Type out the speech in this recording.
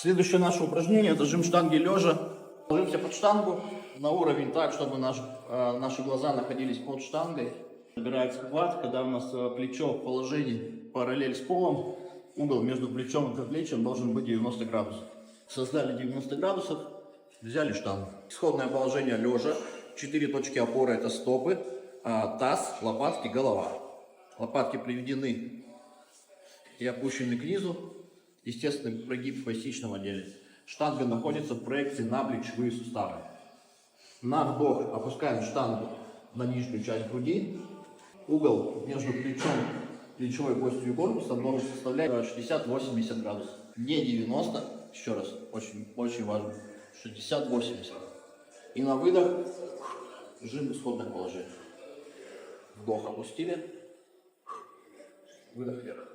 Следующее наше упражнение — это жим штанги лежа. Ложимся под штангу на уровень так, чтобы наши глаза находились под штангой. Набирает схват, когда у нас плечо в положении параллель с полом. Угол между плечом и предплечьем должен быть 90 градусов. Создали 90 градусов, взяли штангу. Исходное положение лежа. 4 точки опоры — это стопы, таз, лопатки, голова. Лопатки приведены и опущены к низу. Естественный прогиб в поясничном отделе. Штанга находится в проекции на плечевые суставы. На вдох опускаем штангу на нижнюю часть груди. Угол между плечевой костью и корпусом должен составлять 60-80 градусов. Не 90, еще раз, очень важно, 60-80. И на выдох жим исходных положений. Вдох опустили, выдох вверх.